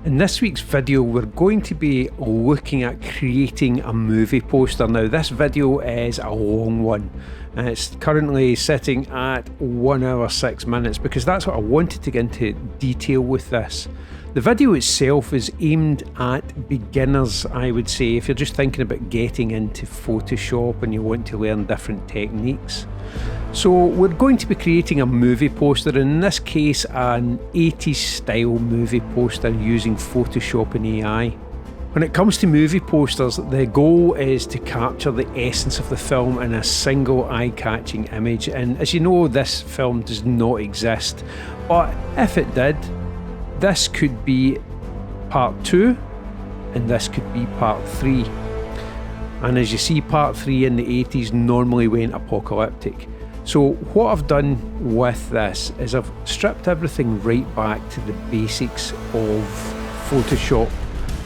In this week's video, we're going to be looking at creating a movie poster. Now, this video is a long one, and it's currently sitting at 1 hour 6 minutes because that's what I wanted to get into detail with this. The video itself is aimed at beginners, I would say, if you're just thinking about getting into Photoshop and you want to learn different techniques. So we're going to be creating a movie poster, in this case an 80s style movie poster using Photoshop and AI. When it comes to movie posters, the goal is to capture the essence of the film in a single eye-catching image, and as you know, this film does not exist, but if it did, this could be part 2 and this could be part 3. And as you see, part 3 in the 80s normally went apocalyptic. So what I've done with this is I've stripped everything right back to the basics of Photoshop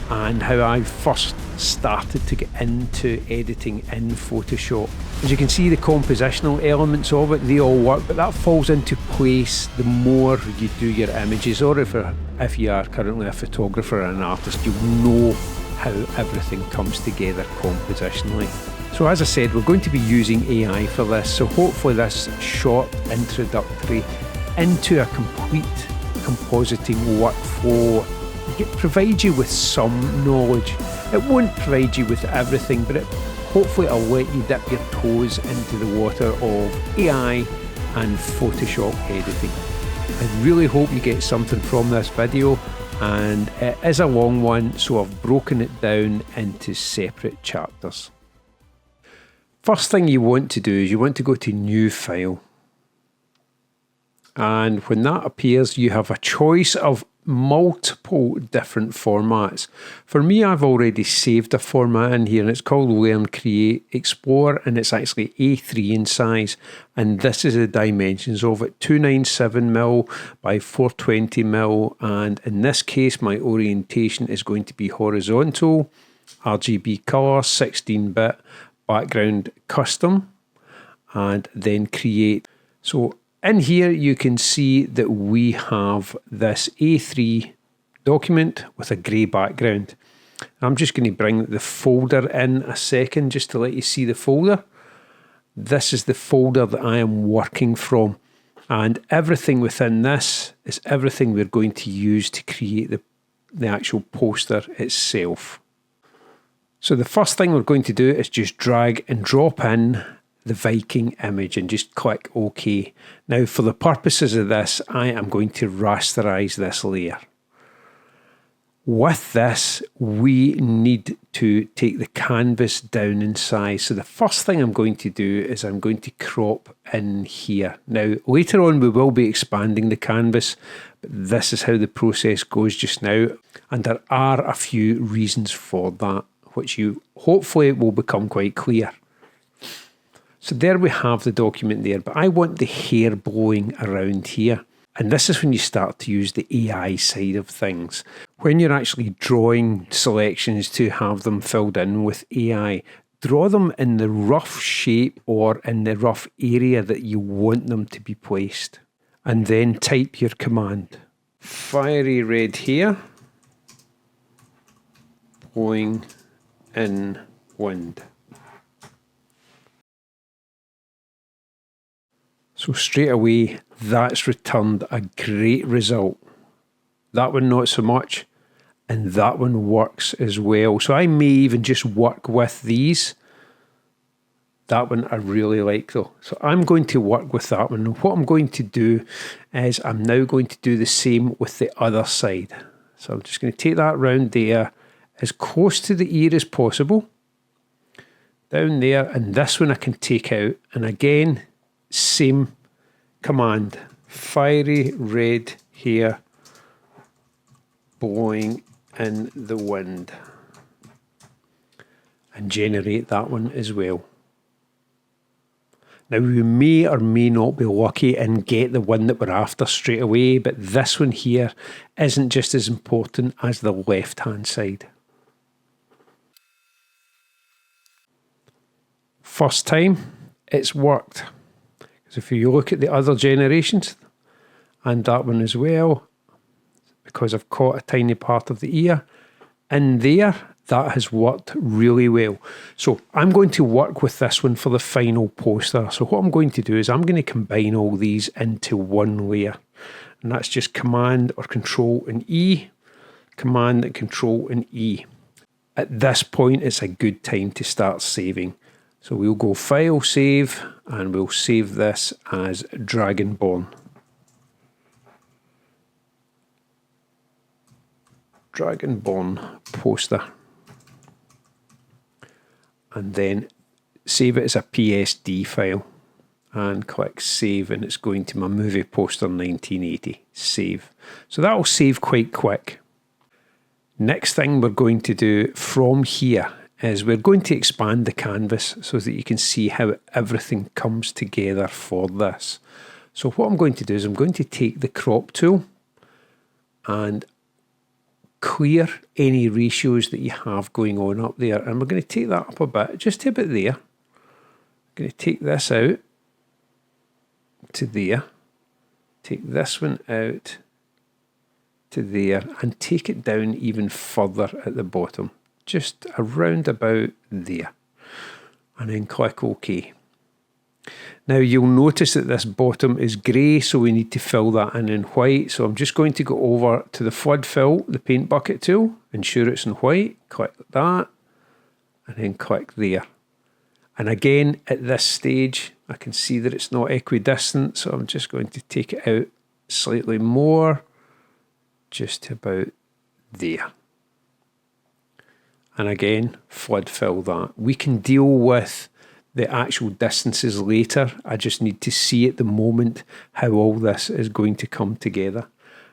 and how I first started to get into editing in Photoshop. As you can see, the compositional elements of it, they all work, but that falls into place the more you do your images, or if you are currently a photographer or an artist, you'll know how everything comes together compositionally. So as I said, we're going to be using AI for this, so hopefully this short introductory into a complete compositing workflow provides you with some knowledge. It won't provide you with everything, but hopefully it'll let you dip your toes into the water of AI and Photoshop editing. I really hope you get something from this video, and it is a long one, so I've broken it down into separate chapters. First thing you want to do is you want to go to New File, and when that appears you have a choice of multiple different formats. For me, I've already saved a format in here and it's called Learn, Create, Explore, and it's actually A3 in size, and this is the dimensions of it: 297mm by 420mm, and in this case my orientation is going to be horizontal, RGB colour, 16-bit, background custom, and then create. So in here you can see that we have this A3 document with a grey background. I'm just going to bring the folder in a second just to let you see the folder. This is the folder that I am working from, and everything within this is everything we're going to use to create the actual poster itself. So the first thing we're going to do is just drag and drop in the Viking image and just click OK. Now for the purposes of this, I am going to rasterize this layer. With this, we need to take the canvas down in size. So the first thing I'm going to do is I'm going to crop in here. Now later on we will be expanding the canvas, but this is how the process goes just now, and there are a few reasons for that, which you hopefully will become quite clear. So there we have the document there, but I want the hair blowing around here. And this is when you start to use the AI side of things. When you're actually drawing selections to have them filled in with AI, draw them in the rough shape or in the rough area that you want them to be placed. And then type your command. Fiery red hair, blowing in wind. So straight away, that's returned a great result. That one not so much, and that one works as well. So I may even just work with these. That one I really like though. So I'm going to work with that one. And what I'm going to do is I'm now going to do the same with the other side. So I'm just going to take that round there as close to the ear as possible. Down there, and this one I can take out. And again, same command, fiery red hair blowing in the wind, and generate that one as well. Now we may or may not be lucky and get the one that we're after straight away, but this one here isn't just as important as the left hand side. First time it's worked. Because if you look at the other generations, and that one as well, because I've caught a tiny part of the ear in there. That has worked really well. So I'm going to work with this one for the final poster. So what I'm going to do is I'm going to combine all these into one layer. And that's just Command or Control and E, Command and Control and E. At this point, it's a good time to start saving. So we'll go File, Save, and we'll save this as Dragonborn. Dragonborn poster. And then save it as a PSD file and click save, and it's going to my movie poster 1980. Save. So that'll save quite quick. Next thing we're going to do from here is we're going to expand the canvas so that you can see how everything comes together for this. So what I'm going to do is I'm going to take the crop tool and clear any ratios that you have going on up there, and we're going to take that up a bit, just to about there. I'm going to take this out to there, take this one out to there, and take it down even further at the bottom, just around about there, and then click OK. Now you'll notice that this bottom is grey, so we need to fill that in white. So I'm just going to go over to the flood fill, the paint bucket tool, ensure it's in white, click that, and then click there. And again, at this stage, I can see that it's not equidistant, so I'm just going to take it out slightly more, just about there. And again, flood fill that. We can deal with the actual distances later. I just need to see at the moment how all this is going to come together.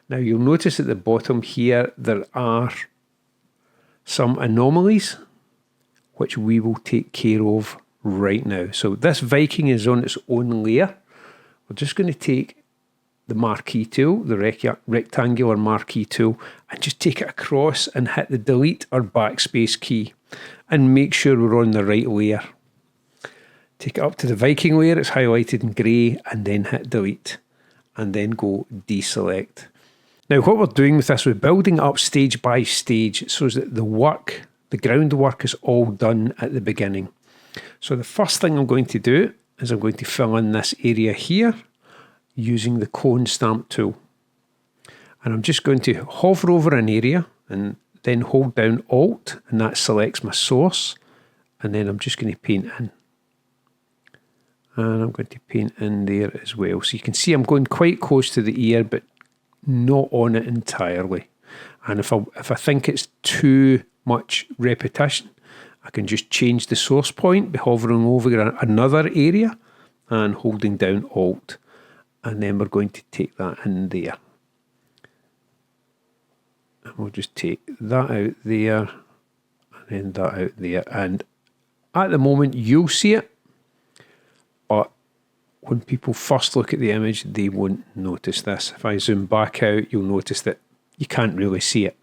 Now you'll notice at the bottom here there are some anomalies which we will take care of right now. So this Viking is on its own layer. We're just going to take the marquee tool, the rectangular marquee tool, and just take it across and hit the delete or backspace key and make sure we're on the right layer. Take it up to the Viking layer, it's highlighted in grey, and then hit delete, and then go deselect. Now what we're doing with this, we're building up stage by stage so that the groundwork is all done at the beginning. So the first thing I'm going to do is I'm going to fill in this area here using the cone stamp tool. And I'm just going to hover over an area and then hold down Alt, and that selects my source, and then I'm just going to paint in. And I'm going to paint in there as well. So you can see I'm going quite close to the ear, but not on it entirely. And if I think it's too much repetition, I can just change the source point by hovering over another area and holding down Alt. And then we're going to take that in there. And we'll just take that out there, and then that out there. And at the moment, you'll see it. But when people first look at the image, they won't notice this. If I zoom back out, you'll notice that you can't really see it.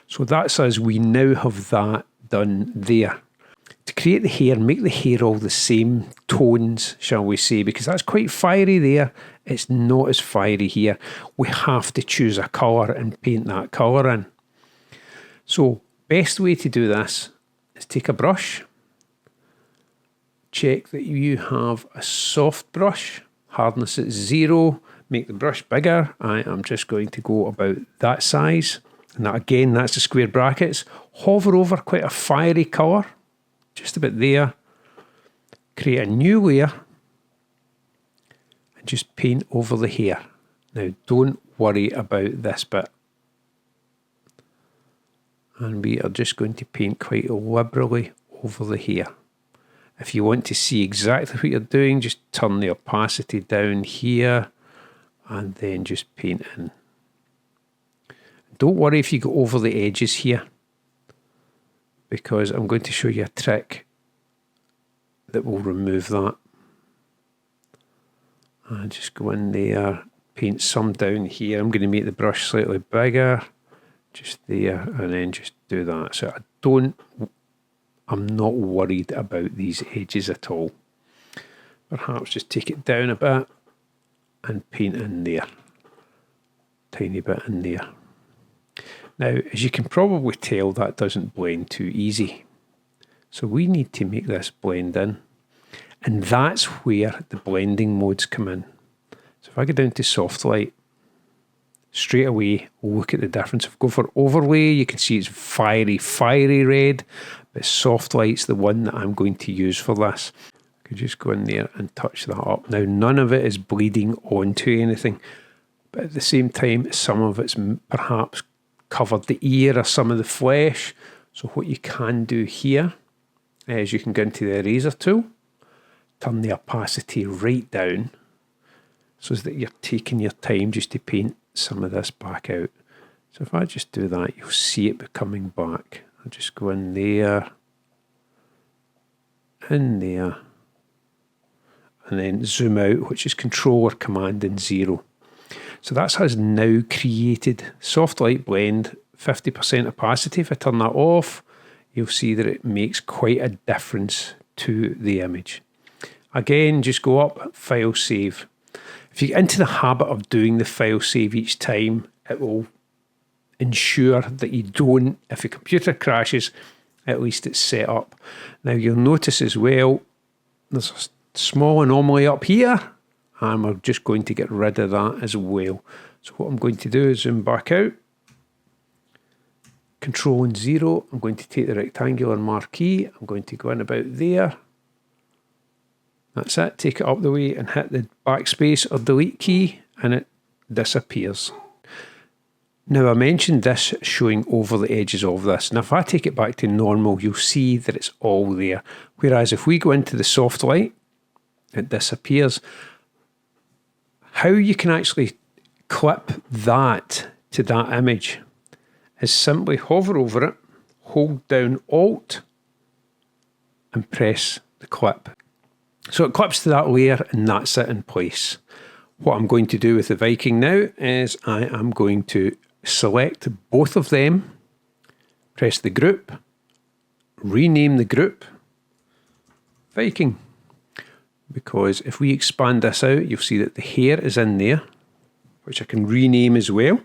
So that's us. We now have that done there. To create the hair, make the hair all the same tones, shall we say, because that's quite fiery there. It's not as fiery here. We have to choose a colour and paint that colour in. So, best way to do this is take a brush. Check that you have a soft brush, hardness at 0, make the brush bigger. I am just going to go about that size. And that, again, that's the square brackets. Hover over quite a fiery colour, just about there. Create a new layer and just paint over the hair. Now, don't worry about this bit. And we are just going to paint quite liberally over the hair. If you want to see exactly what you're doing, just turn the opacity down here and then just paint in. Don't worry if you go over the edges here, because I'm going to show you a trick that will remove that. And just go in there, paint some down here. I'm going to make the brush slightly bigger, just there, and then just do that. So I'm not worried about these edges at all. Perhaps just take it down a bit and paint in there. Tiny bit in there. Now, as you can probably tell, that doesn't blend too easy. So we need to make this blend in. And that's where the blending modes come in. So if I go down to soft light, straight away, look at the difference. If I go for overlay, you can see it's fiery red, but soft light's the one that I'm going to use for this. I could just go in there and touch that up. Now, none of it is bleeding onto anything, but at the same time, some of it's perhaps covered the ear or some of the flesh. So what you can do here is you can go into the eraser tool, turn the opacity right down, so that you're taking your time just to paint some of this back out. So if I just do that, you'll see it coming back. I'll just go in there, and then zoom out, which is Control or Command and 0. So that has now created soft light blend, 50% opacity. If I turn that off, you'll see that it makes quite a difference to the image. Again, just go up, File Save. If you get into the habit of doing the file save each time, it will ensure that you don't, if your computer crashes, at least it's set up. Now you'll notice as well, there's a small anomaly up here, and we're just going to get rid of that as well. So what I'm going to do is zoom back out, Control and 0, I'm going to take the rectangular marquee, I'm going to go in about there. That's it, take it up the way and hit the backspace or delete key and it disappears. Now I mentioned this showing over the edges of this. Now if I take it back to normal, you'll see that it's all there. Whereas if we go into the soft light, it disappears. How you can actually clip that to that image is simply hover over it, hold down Alt and press the clip. So it clips to that layer and that's it in place. What I'm going to do with the Viking now is I am going to select both of them, press the group, rename the group Viking. Because if we expand this out, you'll see that the hair is in there, which I can rename as well.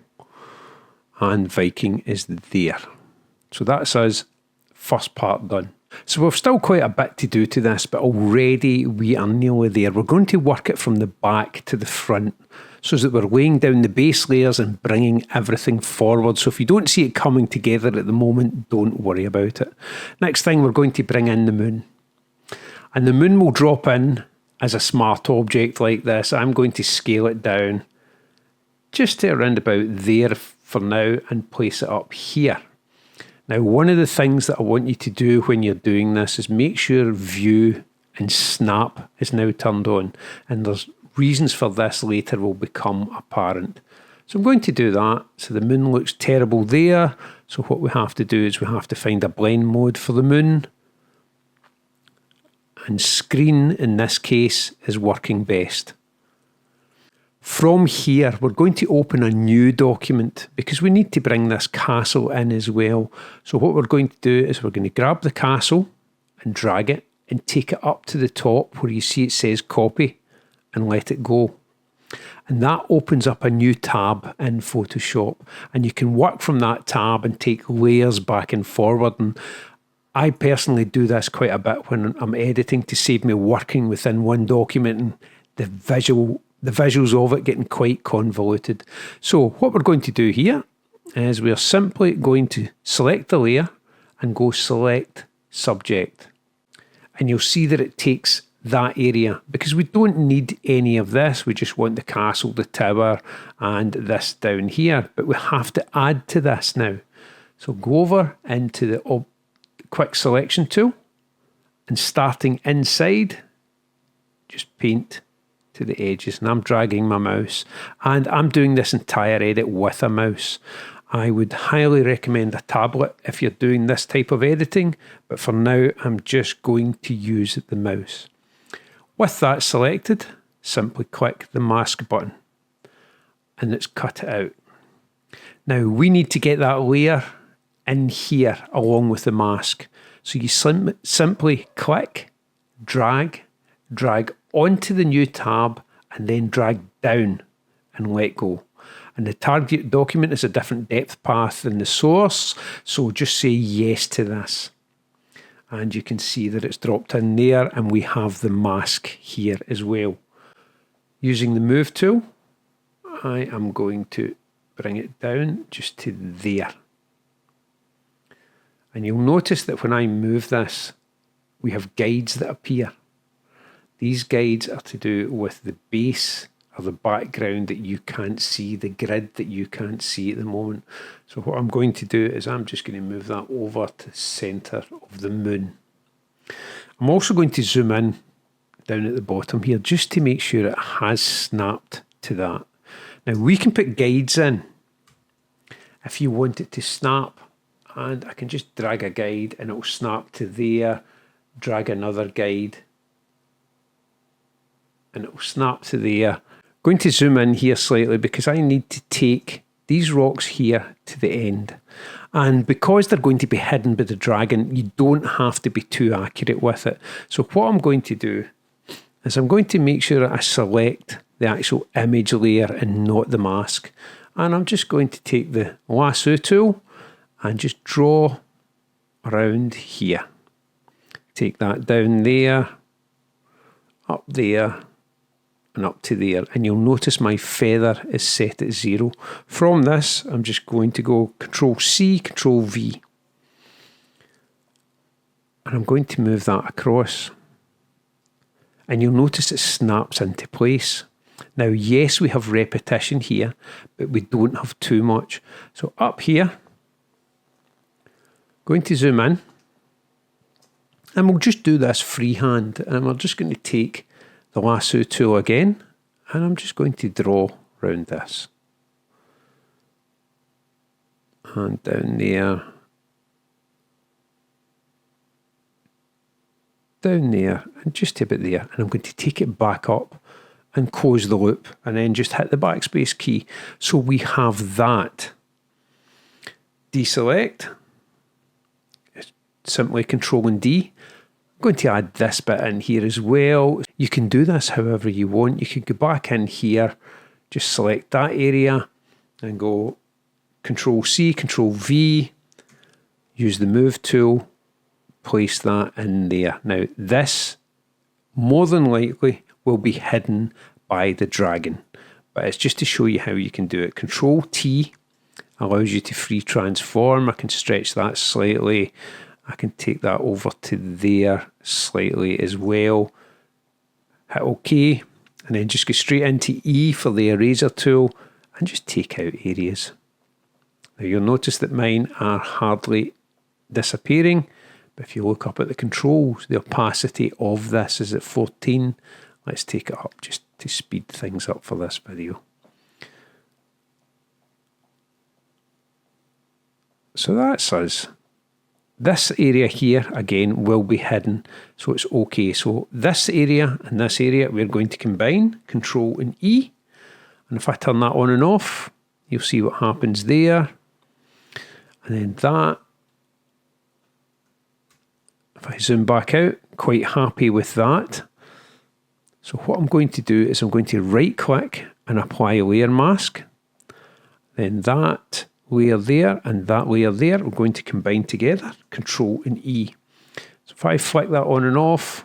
And Viking is there. So that's us first part done. So we've still quite a bit to do to this, but already we are nearly there. We're going to work it from the back to the front so that we're laying down the base layers and bringing everything forward. So if you don't see it coming together at the moment, don't worry about it. Next thing, we're going to bring in the moon. And the moon will drop in as a smart object like this. I'm going to scale it down just to around about there for now and place it up here. Now, one of the things that I want you to do when you're doing this is make sure View and Snap is now turned on. And there's reasons for this later will become apparent. So I'm going to do that. So the moon looks terrible there. So what we have to do is we have to find a blend mode for the moon. And screen, in this case, is working best. From here, we're going to open a new document because we need to bring this castle in as well. So what we're going to do is we're going to grab the castle and drag it and take it up to the top where you see it says copy and let it go. And that opens up a new tab in Photoshop. And you can work from that tab and take layers back and forward. And I personally do this quite a bit when I'm editing to save me working within one document and the visuals of it getting quite convoluted. So what we're going to do here is we're simply going to select the layer and go select subject. And you'll see that it takes that area because we don't need any of this. We just want the castle, the tower and this down here. But we have to add to this now. So go over into the quick selection tool and starting inside, just paint to the edges, and I'm dragging my mouse and I'm doing this entire edit with a mouse. I would highly recommend a tablet if you're doing this type of editing, but for now I'm just going to use the mouse. With that selected, simply click the mask button and it's cut it out. Now we need to get that layer in here along with the mask. So you simply click, drag onto the new tab and then drag down and let go. And the target document is a different depth path than the source. So just say yes to this. And you can see that it's dropped in there, and we have the mask here as well. Using the move tool, I am going to bring it down just to there. And you'll notice that when I move this, we have guides that appear. These guides are to do with the base or the background that you can't see, the grid that you can't see at the moment. So what I'm going to do is I'm just going to move that over to the centre of the moon. I'm also going to zoom in down at the bottom here just to make sure it has snapped to that. Now we can put guides in if you want it to snap, and I can just drag a guide and it'll snap to there, drag another guide and it'll snap to there. Going to zoom in here slightly because I need to take these rocks here to the end. And because they're going to be hidden by the dragon, you don't have to be too accurate with it. So what I'm going to do is I'm going to make sure I select the actual image layer and not the mask. And I'm just going to take the lasso tool and just draw around here. Take that down there, up there, and up to there. And you'll notice my feather is set at 0. From this, I'm just going to go Control-C, Control-V. And I'm going to move that across. And you'll notice it snaps into place. Now, yes, we have repetition here, but we don't have too much. So up here, going to zoom in. And we'll just do this freehand. And we're just going to take the lasso tool again. And I'm just going to draw around this. And down there. Down there. And just about there. And I'm going to take it back up and close the loop. And then just hit the backspace key. So we have that. Deselect. Simply Control and D. I'm going to add this bit in here as well. You can do this however you want. You can go back in here, just select that area and go Control-C, Control-V, use the move tool, place that in there. Now this more than likely will be hidden by the dragon, but it's just to show you how you can do it. Control-T allows you to free transform. I can stretch that slightly. I can take that over to there slightly as well. Hit OK. And then just go straight into E for the eraser tool and just take out areas. Now you'll notice that mine are hardly disappearing. But if you look up at the controls, the opacity of this is at 14. Let's take it up just to speed things up for this video. So that's us. This area here, again, will be hidden, so it's okay. So this area and this area, we're going to combine, Control and E. And if I turn that on and off, you'll see what happens there. And then that. If I zoom back out, quite happy with that. So what I'm going to do is I'm going to right-click and apply a layer mask. Then that layer there and that layer there, we're going to combine together, Control and E. So if I flick that on and off,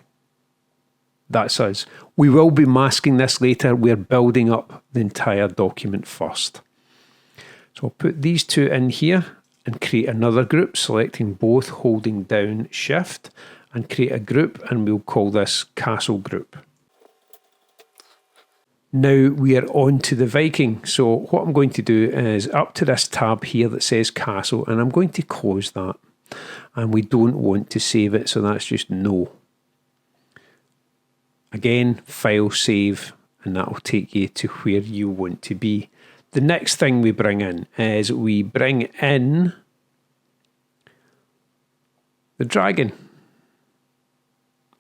that's us. We will be masking this later. We're building up the entire document first. So I'll put these two in here and create another group, selecting both, holding down Shift, and create a group, and we'll call this Castle Group. Now we are on to the Viking. So what I'm going to do is up to this tab here that says Castle, and I'm going to close that. And we don't want to save it, so that's just no. Again, File, Save, and that will take you to where you want to be. The next thing we bring in is we bring in the dragon.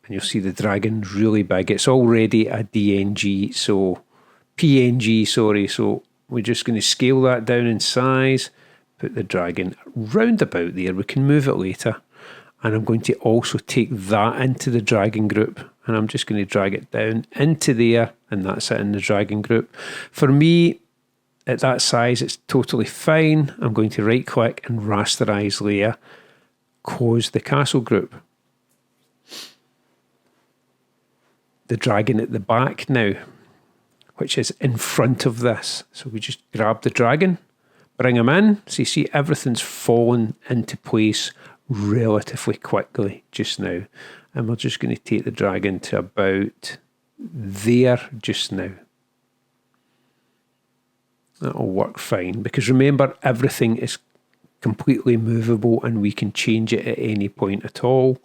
And you'll see the dragon's really big. It's already a DNG, so PNG, sorry. So we're just going to scale that down in size, put the dragon round about there. We can move it later. And I'm going to also take that into the dragon group. And I'm just going to drag it down into there, and that's it in the dragon group. For me, at that size, it's totally fine. I'm going to right click and rasterize layer, close the castle group. The dragon at the back now, which is in front of this. So we just grab the dragon, bring him in. So you see everything's fallen into place relatively quickly just now. And we're just going to take the dragon to about there just now. That'll work fine, because remember, everything is completely movable and we can change it at any point at all.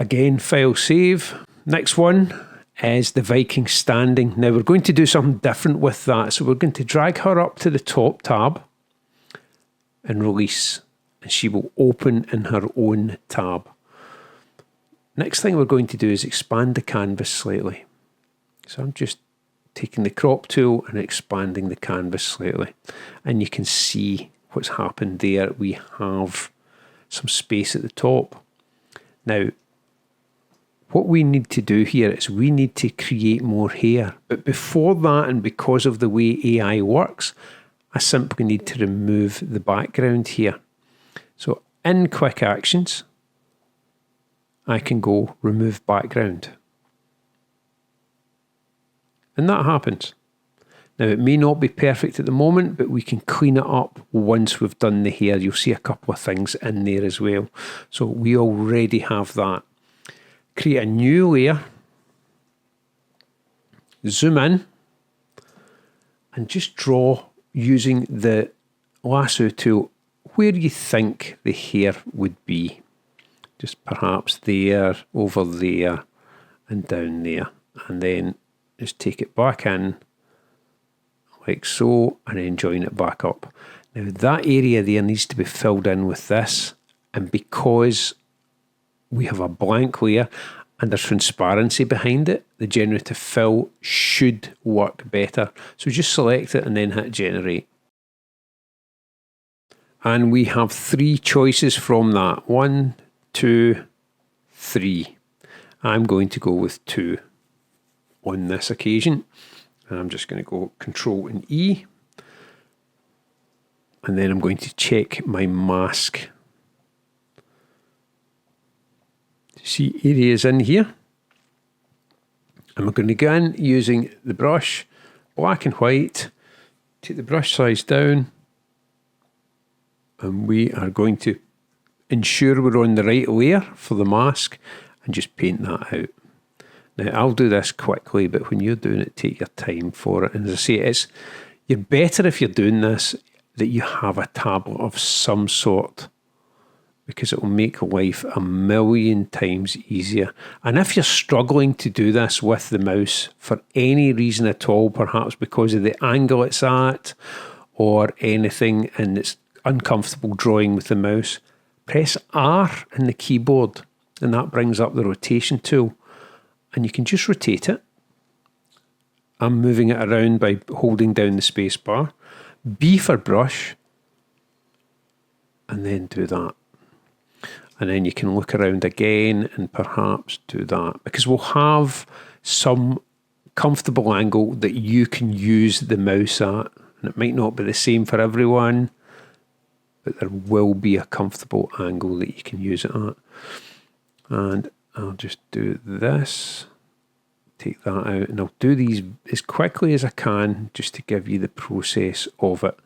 Again, file save. Next one is the Viking standing. Now we're going to do something different with that. So we're going to drag her up to the top tab and release, and she will open in her own tab. Next thing we're going to do is expand the canvas slightly. So I'm just taking the crop tool and expanding the canvas slightly. And you can see what's happened there. We have some space at the top. Now, what we need to do here is we need to create more hair. But before that, and because of the way AI works, I simply need to remove the background here. So in Quick Actions, I can go remove background. And that happens. Now, it may not be perfect at the moment, but we can clean it up once we've done the hair. You'll see a couple of things in there as well. So we already have that. Create a new layer. Zoom in. And just draw using the lasso tool where you think the hair would be. Just perhaps there, over there, and down there. And then just take it back in, like so, and then join it back up. Now that area there needs to be filled in with this, and because we have a blank layer and there's transparency behind it, the generative fill should work better. So just select it and then hit generate. And we have 3 choices from that. 1, 2, 3. I'm going to go with 2 on this occasion. And I'm just going to go Control and E. And then I'm going to check my mask. See areas in here. And we're going to go in using the brush, black and white, take the brush size down, and we are going to ensure we're on the right layer for the mask and just paint that out. Now, I'll do this quickly, but when you're doing it, take your time for it. And as I say, you're better if you're doing this that you have a tablet of some sort, because it will make life a million times easier. And if you're struggling to do this with the mouse for any reason at all, perhaps because of the angle it's at or anything, and it's uncomfortable drawing with the mouse, press R in the keyboard, and that brings up the rotation tool. And you can just rotate it. I'm moving it around by holding down the space bar. B for brush, and then do that. And then you can look around again and perhaps do that, because we'll have some comfortable angle that you can use the mouse at. And it might not be the same for everyone, but there will be a comfortable angle that you can use it at. And I'll just do this, take that out, and I'll do these as quickly as I can just to give you the process of it.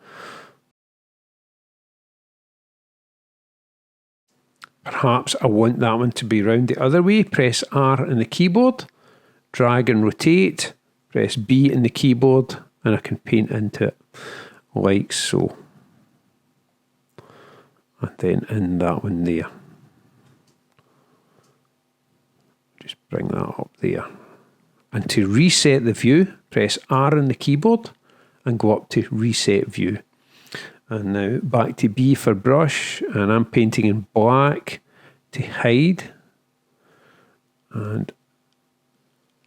Perhaps I want that one to be round the other way. Press R in the keyboard, drag and rotate, press B in the keyboard, and I can paint into it like so. And then in that one there. Just bring that up there. And to reset the view, press R on the keyboard and go up to reset view. And now back to B for brush, and I'm painting in black to hide. And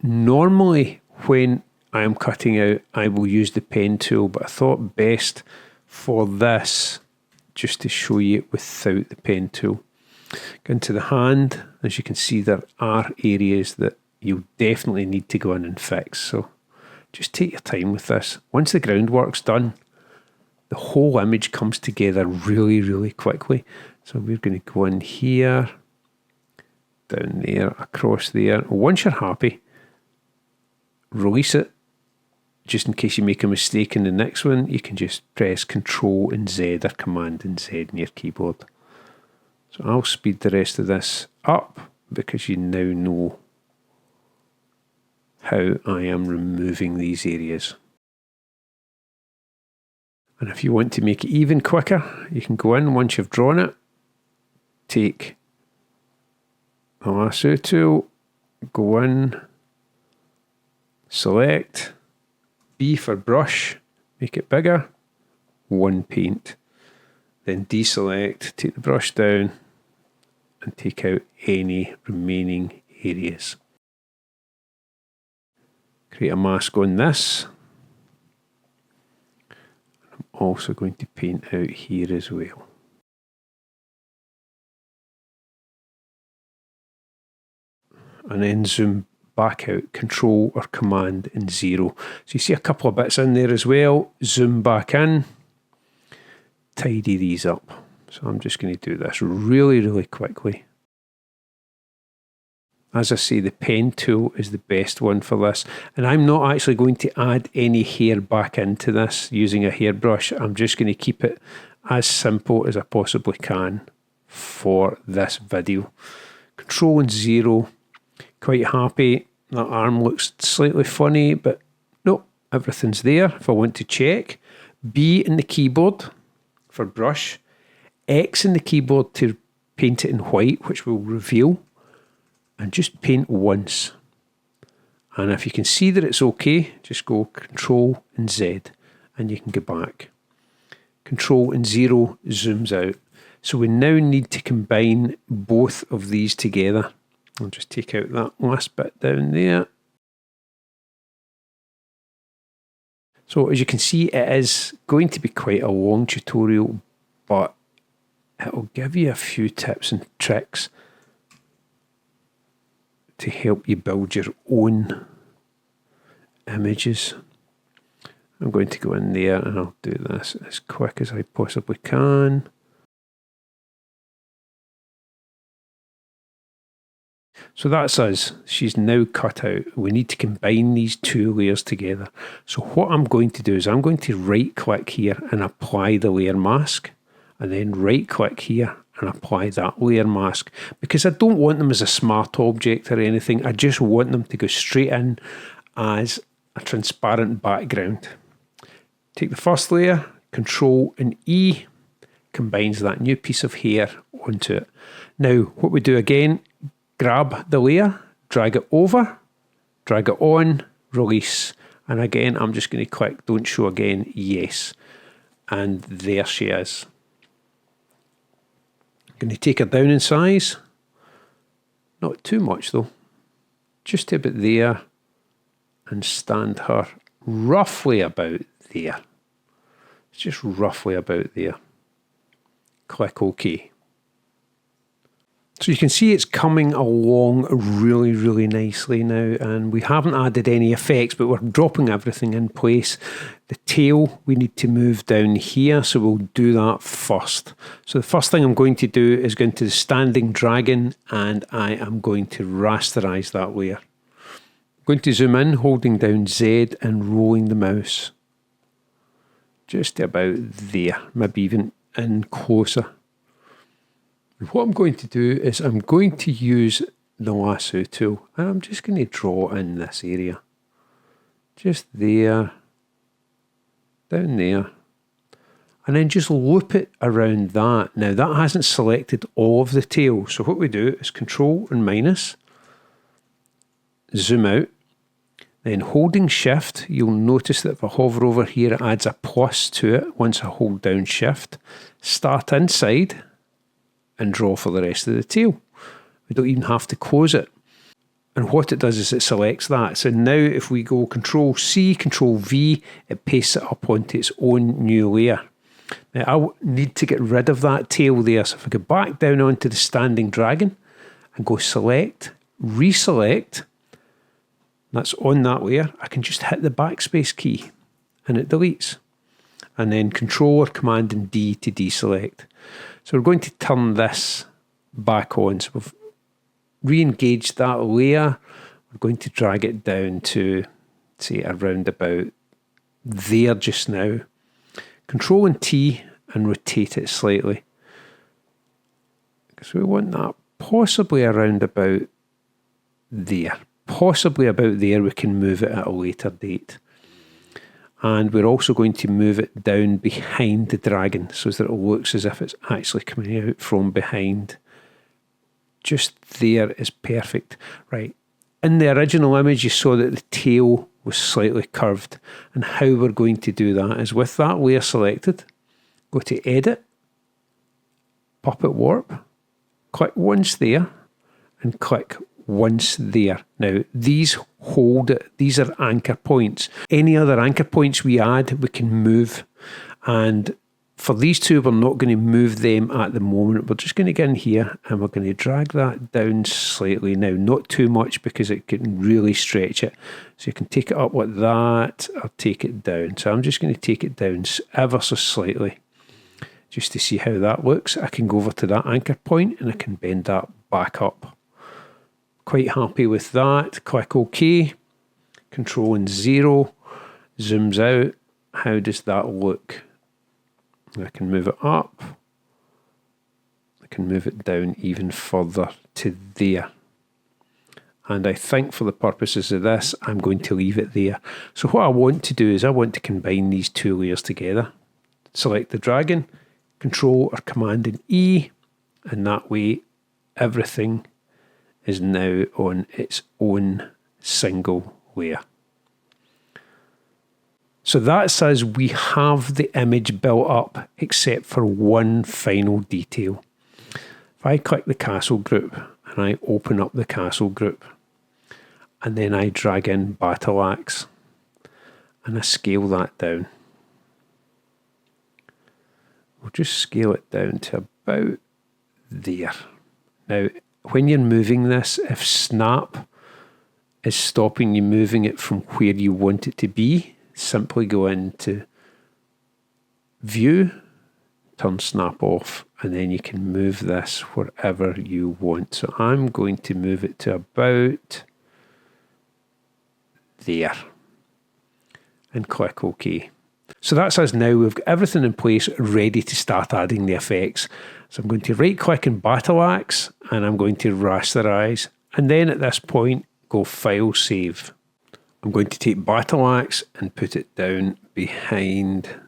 normally when I am cutting out, I will use the pen tool, but I thought best for this just to show you without the pen tool. Go into the hand. As you can see, there are areas that you'll definitely need to go in and fix. So just take your time with this. Once the groundwork's done, the whole image comes together really, really quickly. So we're going to go in here, down there, across there. Once you're happy, release it. Just in case you make a mistake in the next one, you can just press Control and Z or Command and Z in your keyboard. So I'll speed the rest of this up because you now know how I am removing these areas. And if you want to make it even quicker, you can go in once you've drawn it, take the lasso tool, go in, select, B for brush, make it bigger, 1 paint. Then deselect, take the brush down and take out any remaining areas. Create a mask on this. I'm also going to paint out here as well. And then zoom back out, Control or Command and 0. So you see a couple of bits in there as well. Zoom back in, tidy these up. So I'm just going to do this really, really quickly. As I say, the pen tool is the best one for this. And I'm not actually going to add any hair back into this using a hairbrush. I'm just going to keep it as simple as I possibly can for this video. Control and 0. Quite happy. That arm looks slightly funny, but no, everything's there. If I want to check, B in the keyboard for brush, X in the keyboard to paint it in white, which will reveal, and just paint once. And if you can see that it's okay, just go Control and Z, and you can go back. Control and 0 zooms out. So we now need to combine both of these together. I'll just take out that last bit down there. So as you can see, it is going to be quite a long tutorial, but it'll give you a few tips and tricks to help you build your own images. I'm going to go in there and I'll do this as quick as I possibly can. So that's us. She's now cut out. We need to combine these two layers together. So what I'm going to do is I'm going to right click here and apply the layer mask, and then right click here and apply that layer mask, because I don't want them as a smart object or anything. I just want them to go straight in as a transparent background. Take the first layer, Control and E, combines that new piece of hair onto it. Now what we do again, grab the layer, drag it over, drag it on, release. And again, I'm just going to click Don't Show Again, yes. And there she is. I'm going to take her down in size. Not too much though. Just about there. And stand her roughly about there. It's just roughly about there. Click OK. So you can see it's coming along really, really nicely now, and we haven't added any effects, but we're dropping everything in place. The tail we need to move down here, so we'll do that first. So the first thing I'm going to do is go into the standing dragon, and I am going to rasterize that layer. I'm going to zoom in, holding down Z and rolling the mouse. Just about there, maybe even in closer. What I'm going to do is I'm going to use the lasso tool, and I'm just going to draw in this area. Just there, down there, and then just loop it around that. Now that hasn't selected all of the tail, so what we do is Control and minus, zoom out, then holding Shift, you'll notice that if I hover over here it adds a plus to it once I hold down Shift. Start inside and draw for the rest of the tail. We don't even have to close it. And what it does is it selects that. So now if we go Control C, Control V, it pastes it up onto its own new layer. Now I need to get rid of that tail there. So if I go back down onto the standing dragon and go Select, Reselect, that's on that layer, I can just hit the backspace key and it deletes. And then Control or Command and D to deselect. So we're going to turn this back on. So we've re-engaged that layer. We're going to drag it down to, say, around about there just now. Control and T and rotate it slightly. Because we want that possibly around about there. Possibly about there, we can move it at a later date. And we're also going to move it down behind the dragon so that it looks as if it's actually coming out from behind. Just there is perfect. Right. In the original image, you saw that the tail was slightly curved. And how we're going to do that is with that layer selected, go to Edit, Puppet Warp, click once there, and click once there. Now, these hold it. These are anchor points. Any other anchor points we add, we can move. And for these two, we're not going to move them at the moment. We're just going to get in here and we're going to drag that down slightly. Now, not too much because it can really stretch it. So you can take it up like that or take it down. So I'm just going to take it down ever so slightly just to see how that looks. I can go over to that anchor point and I can bend that back up. Quite happy with that. Click OK. Control and 0. Zooms out. How does that look? I can move it up. I can move it down even further to there. And I think for the purposes of this, I'm going to leave it there. So what I want to do is I want to combine these two layers together. Select the dragon, Control or Command and E, and that way everything is now on its own single layer. So that says we have the image built up except for one final detail. If I click the castle group and I open up the castle group and then I drag in Battle Axe and I scale that down. We'll just scale it down to about there. Now, when you're moving this, if snap is stopping you moving it from where you want it to be, simply go into View, turn snap off, and then you can move this wherever you want. So I'm going to move it to about there and click OK. So that's us now. We've got everything in place ready to start adding the effects. So I'm going to right click in Battle Axe and I'm going to rasterize. And then at this point, go File, Save. I'm going to take Battle Axe and put it down behind. I'm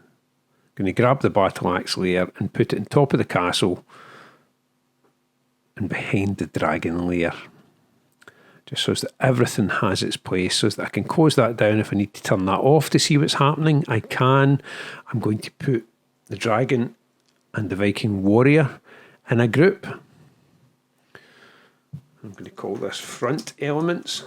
going to grab the Battle Axe layer and put it on top of the castle and behind the dragon layer. Just so that everything has its place, so that I can close that down. If I need to turn that off to see what's happening, I can. I'm going to put the dragon and the Viking warrior in a group. I'm going to call this front elements.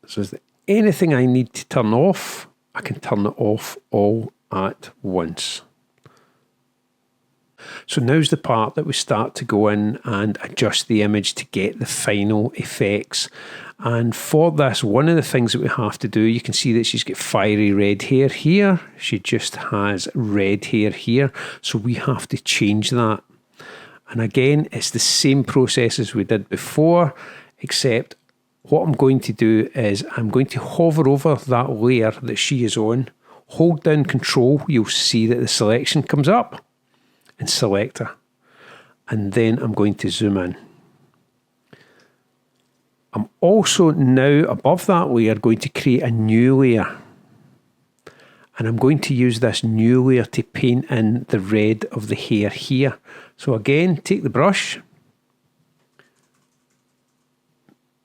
So is there anything I need to turn off, I can turn it off all at once. So now's the part that we start to go in and adjust the image to get the final effects. And for this, one of the things that we have to do, you can see that she's got fiery red hair here. She just has red hair here. So we have to change that. And again, it's the same process as we did before, except what I'm going to do is I'm going to hover over that layer that she is on, hold down Control, you'll see that the selection comes up, and select her. And then I'm going to zoom in. I'm also now above that layer going to create a new layer. And I'm going to use this new layer to paint in the red of the hair here. So again, take the brush,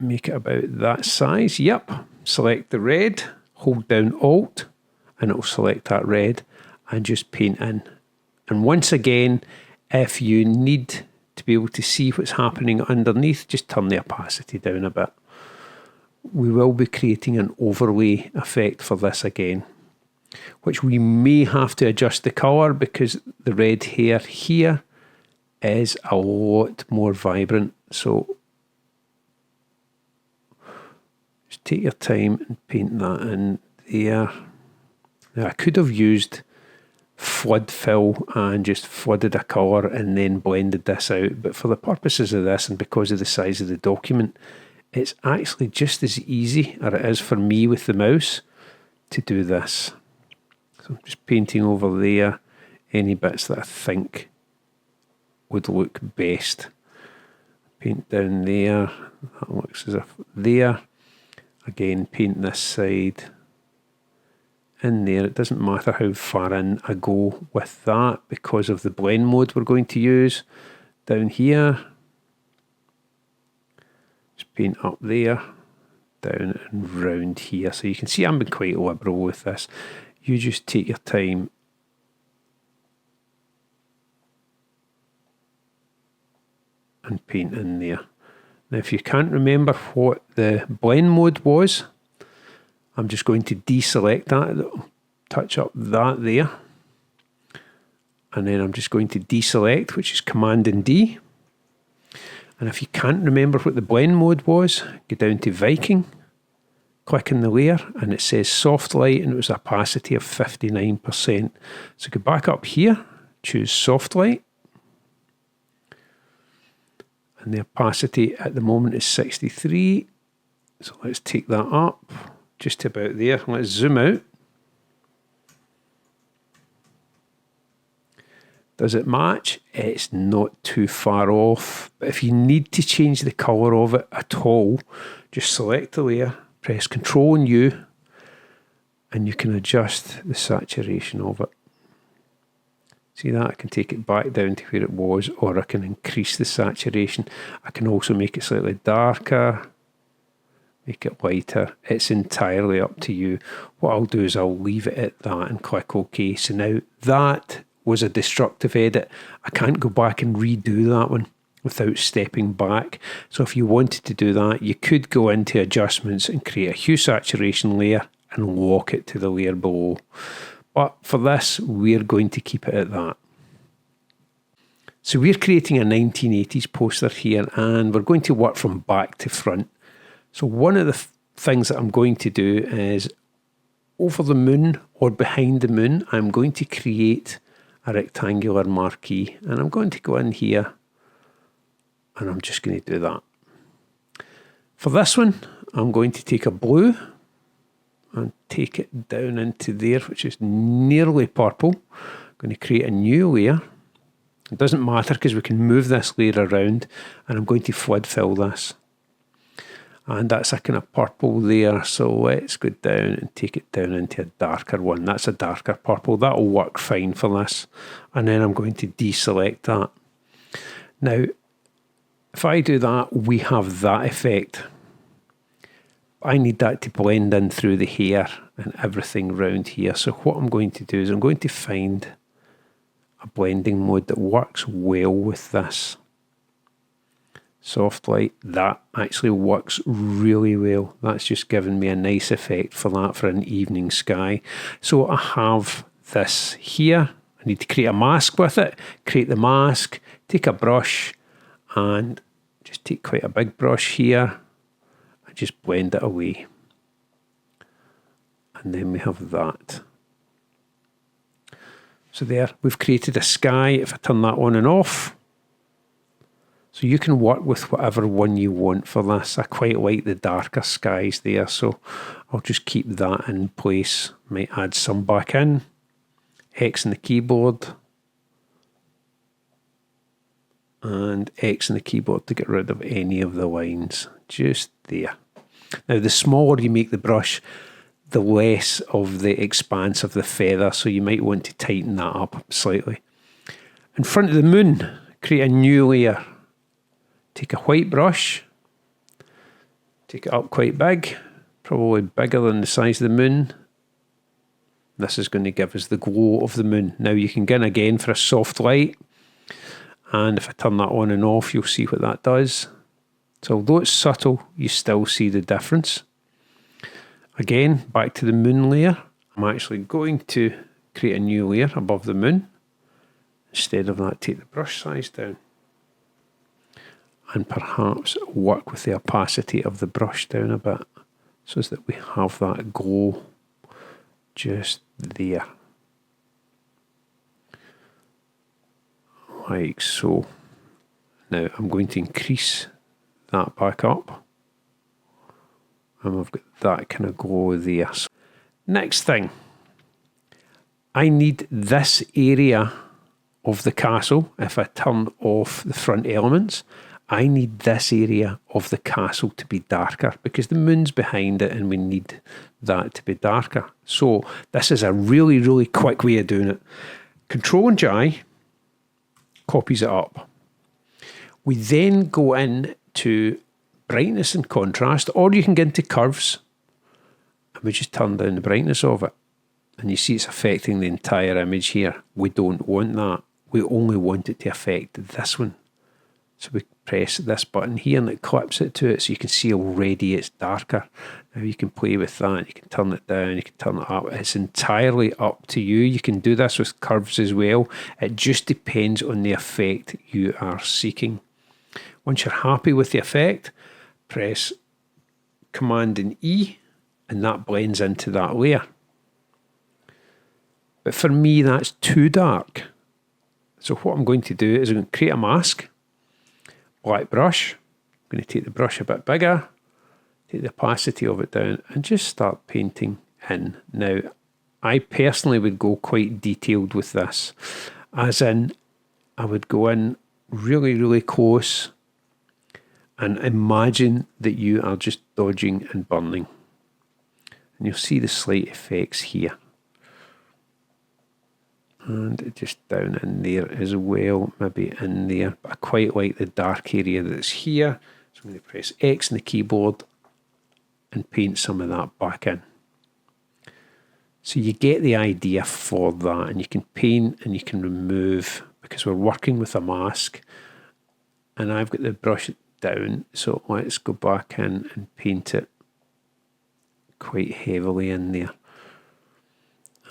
make it about that size. Yep. Select the red, hold down Alt, and it will select that red and just paint in. And once again, if you need to be able to see what's happening underneath, just turn the opacity down a bit. We will be creating an overlay effect for this again, which we may have to adjust the colour because the red hair here is a lot more vibrant. So Just take your time and paint that in there. Now I could have used flood fill and just flooded a colour and then blended this out, but for the purposes of this and because of the size of the document, it's actually just as easy, or it is for me with the mouse, to do this. So I'm just painting over there any bits that I think would look best. Paint down there, that looks as if there. Again, paint this side in there. It doesn't matter how far in I go with that because of the blend mode we're going to use. Down here, just paint up there, down and round here. So you can see I'm being quite liberal with this. You just take your time and paint in there. Now if you can't remember what the blend mode was, I'm just going to deselect that, touch up that there, and then I'm just going to deselect, which is Command and D. And if you can't remember what the blend mode was, go down to Viking, click in the layer, and it says soft light, and it was opacity of 59%. So go back up here, choose soft light, and the opacity at the moment is 63. So let's take that up, just about there. Let's zoom out. Does it match? It's not too far off. But if you need to change the colour of it at all, just select the layer, press Ctrl and U, and you can adjust the saturation of it. See that? I can take it back down to where it was, or I can increase the saturation. I can also make it slightly darker, make it lighter. It's entirely up to you. What I'll do is I'll leave it at that and click OK. So now that was a destructive edit. I can't go back and redo that one without stepping back. So if you wanted to do that, you could go into adjustments and create a hue saturation layer and lock it to the layer below. But for this, we're going to keep it at that. So we're creating a 1980s poster here, and we're going to work from back to front. So one of the things that I'm going to do is over the moon or behind the moon, I'm going to create a rectangular marquee, and I'm going to go in here and I'm just going to do that. For this one, I'm going to take a blue and take it down into there, which is nearly purple. I'm going to create a new layer. It doesn't matter because we can move this layer around, and I'm going to flood fill this. And that's a kind of purple there, so let's go down and take it down into a darker one. That's a darker purple. That'll work fine for this. And then I'm going to deselect that. Now, if I do that, we have that effect. I need that to blend in through the hair and everything around here. So what I'm going to do is I'm going to find a blending mode that works well with this. Soft light, that actually works really well. That's just given me a nice effect for that, for an evening sky. So I have this here. I need to create a mask with it. Create the mask, take a brush, and just take quite a big brush here. Just blend it away. And then we have that. So there, we've created a sky. If I turn that on and off, so you can work with whatever one you want for this. I quite like the darker skies there, so I'll just keep that in place. Might add some back in. X on the keyboard. And X on the keyboard to get rid of any of the lines. Just there. Now, the smaller you make the brush, the less of the expanse of the feather, so you might want to tighten that up slightly. In front of the moon, create a new layer. Take a white brush, take it up quite big, probably bigger than the size of the moon. This is going to give us the glow of the moon. Now you can go in again for a soft light, and if I turn that on and off, you'll see what that does. So although it's subtle, you still see the difference. Again, back to the moon layer. I'm actually going to create a new layer above the moon. Instead of that, take the brush size down. And perhaps work with the opacity of the brush down a bit. so that we have that glow just there. Like so. Now I'm going to increase that back up. And we've got that kind of glow there. So next thing, I need this area of the castle. If I turn off the front elements, I need this area of the castle to be darker because the moon's behind it and we need that to be darker. So this is a really, really quick way of doing it. Control and J copies it up. We then go in to brightness and contrast, or you can get into curves and we just turn down the brightness of it. And you see it's affecting the entire image here. We don't want that. We only want it to affect this one. So we press this button here and it clips it to it, so you can see already it's darker. Now you can play with that, you can turn it down, you can turn it up. It's entirely up to you. You can do this with curves as well. It just depends on the effect you are seeking. Once you're happy with the effect, press Command and E and that blends into that layer. But for me, that's too dark. So what I'm going to do is I'm going to create a mask. Black brush. I'm going to take the brush a bit bigger, take the opacity of it down, and just start painting in. Now, I personally would go quite detailed with this, as in I would go in really, really close and imagine that you are just dodging and burning. And you'll see the slight effects here. And just down in there as well, maybe in there. But I quite like the dark area that's here. So I'm going to press X on the keyboard and paint some of that back in. So you get the idea for that, and you can paint and you can remove because we're working with a mask. And I've got the brush down, so let's go back in and paint it quite heavily in there.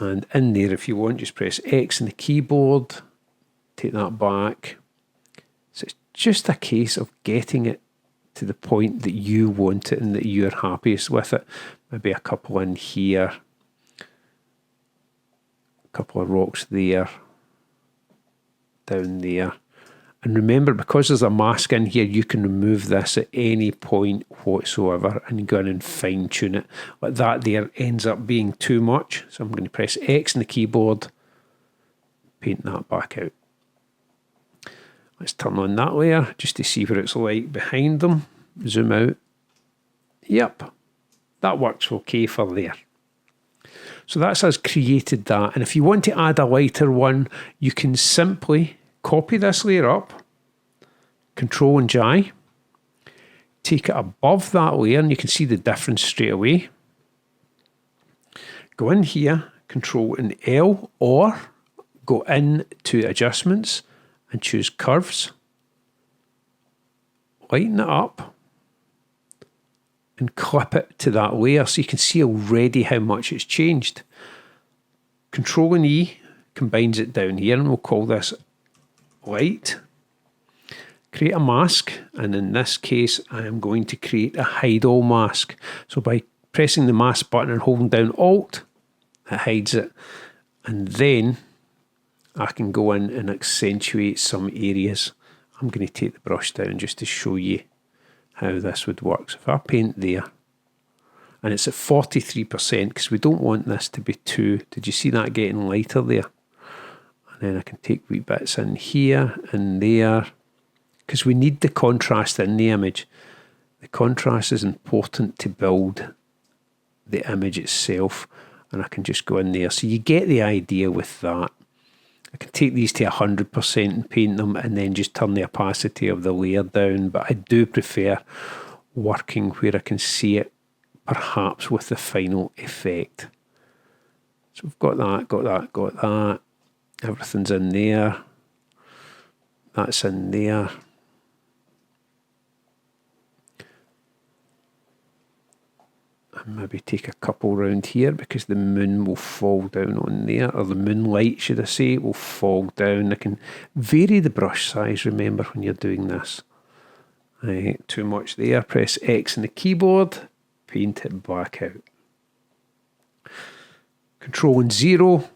And in there, if you want, just press X on the keyboard, take that back. So it's just a case of getting it to the point that you want it and that you're happiest with it. Maybe a couple in here, a couple of rocks there, down there. And remember, because there's a mask in here, you can remove this at any point whatsoever and go in and fine tune it. But that there ends up being too much. So I'm going to press X on the keyboard, paint that back out. Let's turn on that layer just to see what it's like behind them. Zoom out. Yep, that works okay for there. So that's us created that. And if you want to add a lighter one, you can simply copy this layer up, Control and J, take it above that layer and you can see the difference straight away. Go in here, Control and L, or go in to Adjustments and choose Curves. Lighten it up and clip it to that layer so you can see already how much it's changed. Control and E combines it down here and we'll call this Light. Create a mask, and in this case I am going to create a hide all mask. So by pressing the mask button and holding down Alt, it hides it, and then I can go in and accentuate some areas. I'm going to take the brush down just to show you how this would work. So if I paint there, and it's at 43% because we don't want this to be too, did you see that getting lighter there? And then I can take wee bits in here and there because we need the contrast in the image. The contrast is important to build the image itself, and I can just go in there. So you get the idea with that. I can take these to 100% and paint them and then just turn the opacity of the layer down, but I do prefer working where I can see it, perhaps with the final effect. So we've got that, got that, got that. Everything's in there. That's in there. And maybe take a couple round here because the moon will fall down on there, or the moonlight, should I say, will fall down. I can vary the brush size, remember, when you're doing this. Too much there. Press X on the keyboard, paint it back out. Control and 0,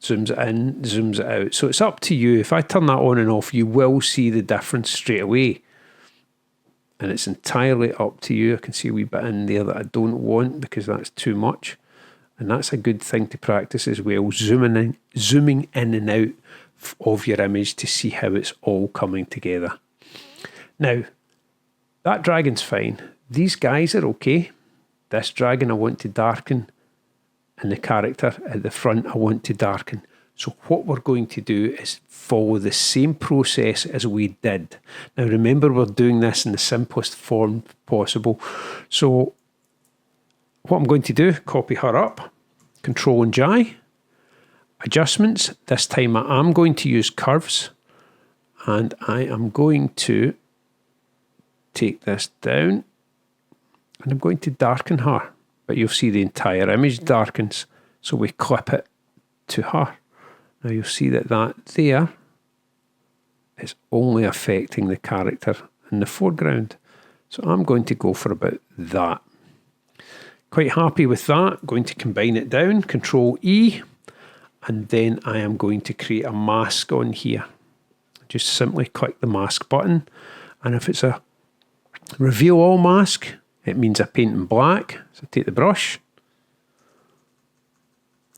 zooms it in, zooms it out. So it's up to you. If I turn that on and off, you will see the difference straight away. And it's entirely up to you. I can see a wee bit in there that I don't want because that's too much. And that's a good thing to practice as well, zooming in and out of your image to see how it's all coming together. Now, that dragon's fine. These guys are okay. This dragon I want to darken, and the character at the front I want to darken. So what we're going to do is follow the same process as we did. Now remember, we're doing this in the simplest form possible. So what I'm going to do, copy her up, Control and J, adjustments. This time I am going to use curves, and I am going to take this down, and I'm going to darken her. But you'll see the entire image darkens, so we clip it to her. Now you'll see that there is only affecting the character in the foreground. So I'm going to go for about that. Quite happy with that. Going to combine it down, Control E, and then I am going to create a mask on here. Just simply click the mask button, and if it's a reveal all mask, it means I paint in black. So take the brush.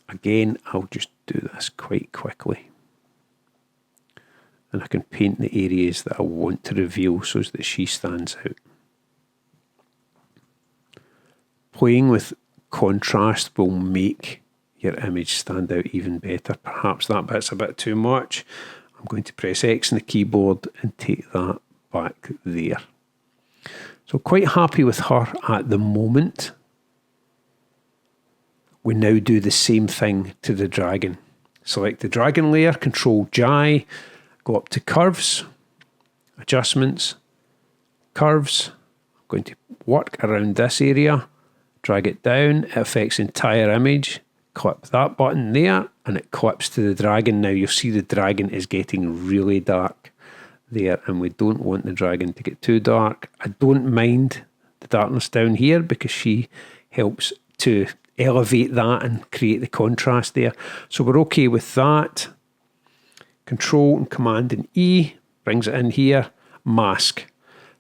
Again, I'll just do this quite quickly. And I can paint the areas that I want to reveal so that she stands out. Playing with contrast will make your image stand out even better. Perhaps that bit's a bit too much. I'm going to press X on the keyboard and take that back there. So quite happy with her at the moment. We now do the same thing to the dragon. Select the dragon layer, Control J, go up to curves, adjustments, curves. I'm going to work around this area, drag it down, it affects the entire image, clip that button there, and it clips to the dragon. Now you'll see the dragon is getting really dark there, and we don't want the dragon to get too dark. I don't mind the darkness down here because she helps to elevate that and create the contrast there. So we're okay with that. Control and Command and E brings it in here. Mask.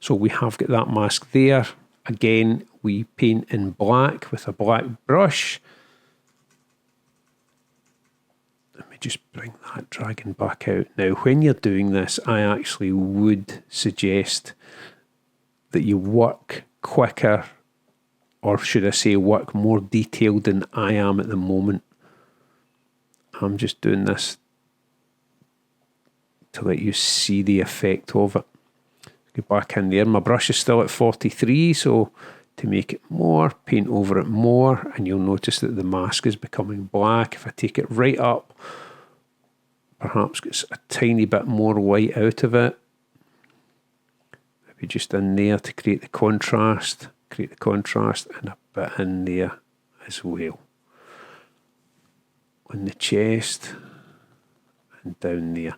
So we have got that mask there. Again, we paint in black with a black brush. Let me just bring that dragon back out. Now, when you're doing this, I actually would suggest that you work quicker, or should I say work more detailed than I am at the moment. I'm just doing this to let you see the effect of it. Go back in there. My brush is still at 43, so to make it more, paint over it more, and you'll notice that the mask is becoming black. If I take it right up, perhaps get a tiny bit more white out of it. Maybe just in there to create the contrast. Create the contrast, and a bit in there as well. On the chest and down there.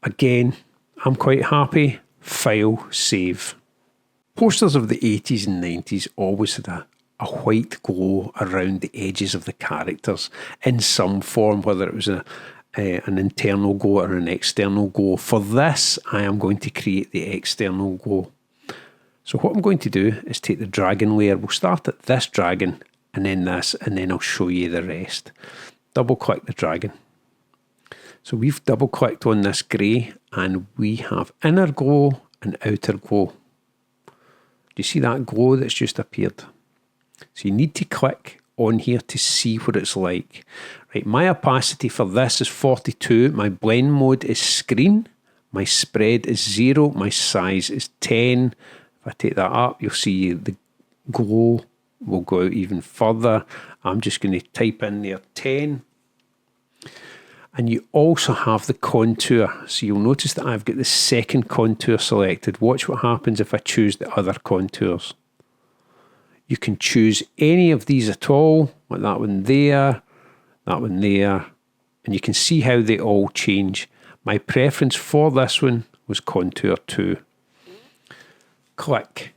Again, I'm quite happy. File, save. Posters of the 80s and 90s always had a white glow around the edges of the characters in some form, whether it was an internal glow or an external glow. For this, I am going to create the external glow. So what I'm going to do is take the dragon layer. We'll start at this dragon and then this, and then I'll show you the rest. Double click the dragon. So we've double clicked on this grey, and we have inner glow and outer glow. Do you see that glow that's just appeared? So you need to click on here to see what it's like. Right, my opacity for this is 42. My blend mode is screen. My spread is 0. My size is 10. If I take that up, you'll see the glow will go out even further. I'm just going to type in there 10. And you also have the contour. So you'll notice that I've got the second contour selected. Watch what happens if I choose the other contours. You can choose any of these at all, like that one there, and you can see how they all change. My preference for this one was contour 2. Click.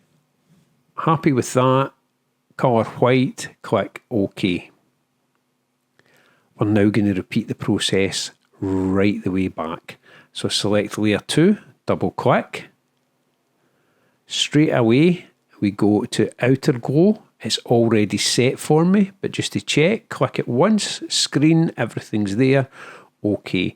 Happy with that. colour white, click OK. We're now going to repeat the process right the way back. So select layer 2, double click. Straight away we go to outer glow. It's already set for me, but just to check, click it once, screen, everything's there, OK.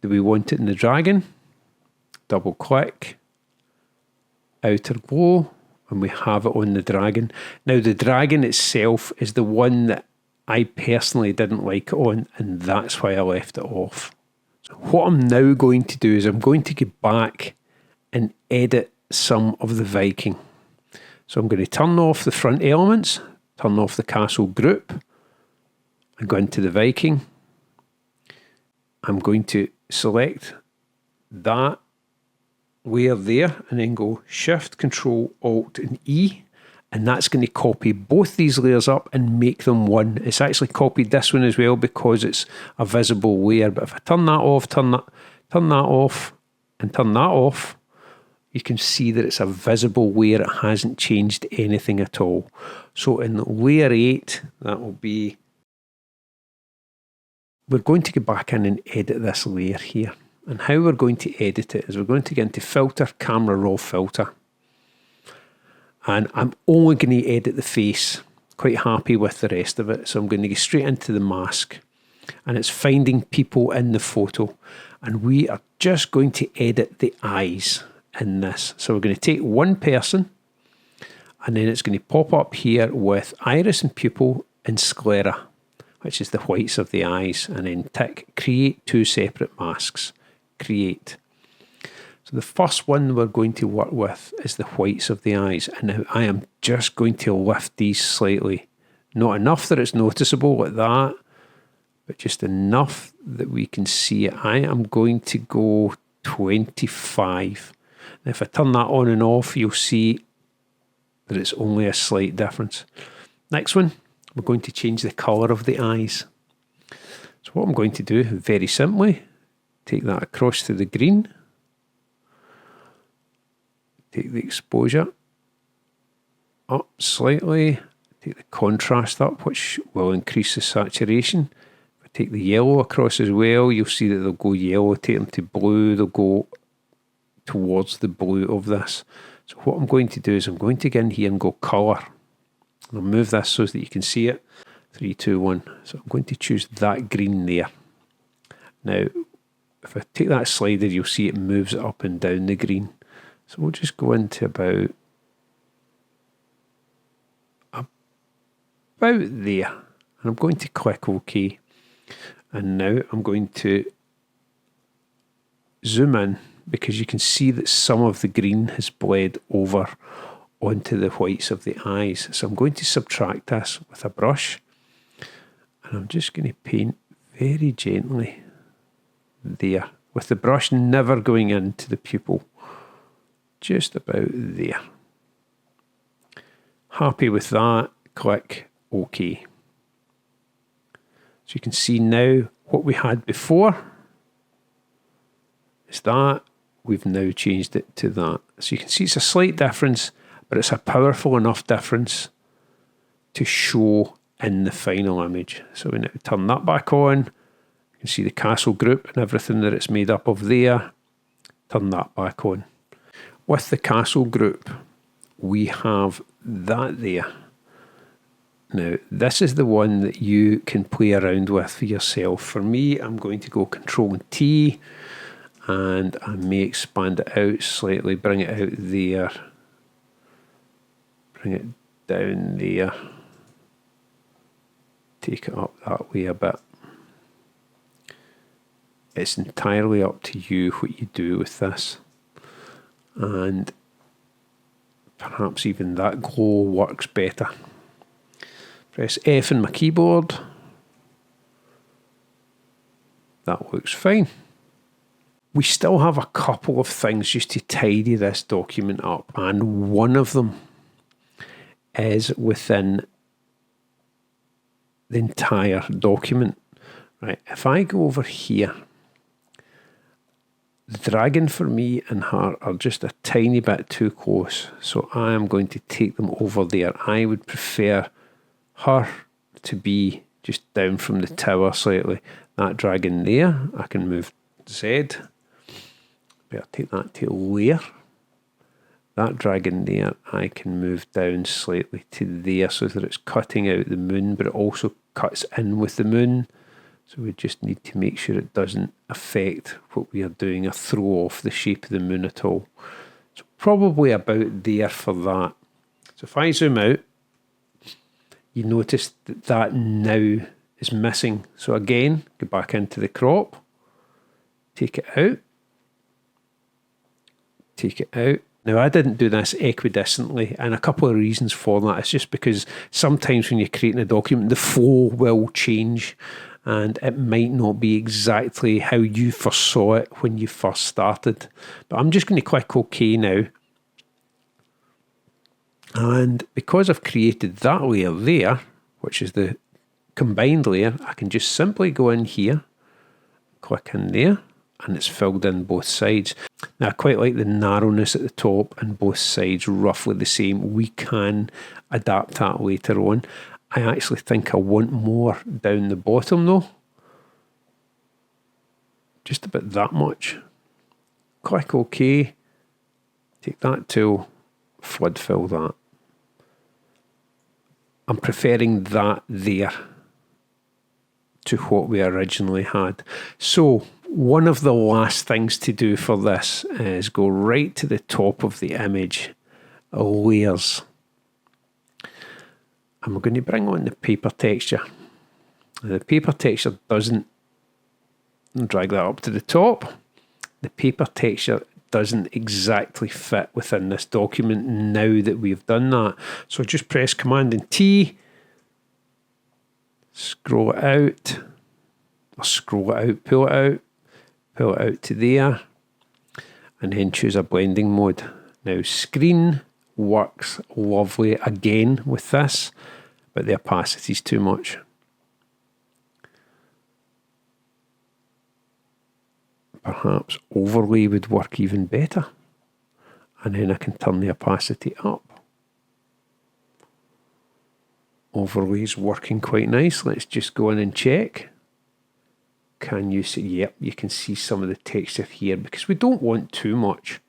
Do we want it in the dragon? Double click, outer glow, and we have it on the dragon. Now the dragon itself is the one that I personally didn't like it on, and that's why I left it off. So what I'm now going to do is I'm going to go back and edit some of the Viking. So I'm going to turn off the front elements, turn off the castle group, and go into the Viking. I'm going to select that layer there and then go Shift, Control, Alt and E, and that's going to copy both these layers up and make them one. It's actually copied this one as well because it's a visible layer, but if I turn that off, turn that off and turn that off, you can see that it's a visible layer. It hasn't changed anything at all. So in layer 8, that will be, we're going to go back in and edit this layer here. And how we're going to edit it is we're going to get into Filter, Camera Raw Filter. And I'm only going to edit the face. Quite happy with the rest of it. So I'm going to go straight into the mask. And it's finding people in the photo. And we are just going to edit the eyes in this. So we're going to take one person. And then it's going to pop up here with iris and pupil and sclera, which is the whites of the eyes. And then tick Create 2 separate masks. Create. So the first one we're going to work with is the whites of the eyes, and now I am just going to lift these slightly. Not enough that it's noticeable like that, but just enough that we can see it. I am going to go 25. Now if I turn that on and off, you'll see that it's only a slight difference. Next one, we're going to change the colour of the eyes. So what I'm going to do, very simply, take that across to the green. Take the exposure up slightly. Take the contrast up, which will increase the saturation. If I take the yellow across as well, you'll see that they'll go yellow. Take them to blue, they'll go towards the blue of this. So what I'm going to do is I'm going to get in here and go colour. I'll move this so that you can see it. 3, 2, 1. So I'm going to choose that green there. Now, if I take that slider, you'll see it moves it up and down the green. So we'll just go into about there. And I'm going to click OK. And now I'm going to zoom in because you can see that some of the green has bled over onto the whites of the eyes. So I'm going to subtract this with a brush. And I'm just going to paint very gently there, with the brush never going into the pupil, just about there. Happy with that, click OK. So you can see now what we had before is that, we've now changed it to that. So you can see it's a slight difference, but it's a powerful enough difference to show in the final image. So we now turn that back on. You can see the castle group and everything that it's made up of there. Turn that back on. With the castle group, we have that there. Now, this is the one that you can play around with for yourself. For me, I'm going to go Control and T, and I may expand it out slightly, bring it out there, bring it down there, take it up that way a bit. It's entirely up to you what you do with this. And perhaps even that glow works better. Press F on my keyboard. That looks fine. We still have a couple of things just to tidy this document up, and one of them is within the entire document. Right, if I go over here, the dragon for me and her are just a tiny bit too close, so I am going to take them over there. I would prefer her to be just down from the tower slightly. That dragon there, I can move Z. Better take that to layer. That dragon there, I can move down slightly to there so that it's cutting out the moon, but it also cuts in with the moon. So we just need to make sure it doesn't affect what we are doing or throw off the shape of the moon at all. So probably about there for that. So if I zoom out, you notice that that now is missing. So again, go back into the crop, take it out, take it out. Now, I didn't do this equidistantly, and a couple of reasons for that. It's just because sometimes when you're creating a document, the flow will change, and it might not be exactly how you foresaw it when you first started. But I'm just going to click OK now. And because I've created that layer there, which is the combined layer, I can just simply go in here, click in there, and it's filled in both sides. Now, I quite like the narrowness at the top and both sides roughly the same. We can adapt that later on. I actually think I want more down the bottom though. Just about that much. Click OK. Take that tool, flood fill that. I'm preferring that there to what we originally had. So one of the last things to do for this is go right to the top of the image, layers. And we're going to bring on the paper texture. Now, the paper texture doesn't, drag that up to the top. The paper texture doesn't exactly fit within this document now that we've done that. So just press Command and T, scroll it out, or scroll it out, pull it out to there, and then choose a blending mode. Now screen works lovely again with this, but the opacity is too much. Perhaps overlay would work even better, and then I can turn the opacity up. Overlay's working quite nice. Let's just go in and check. Can you see? Yep, you can see some of the texture here because we don't want too much.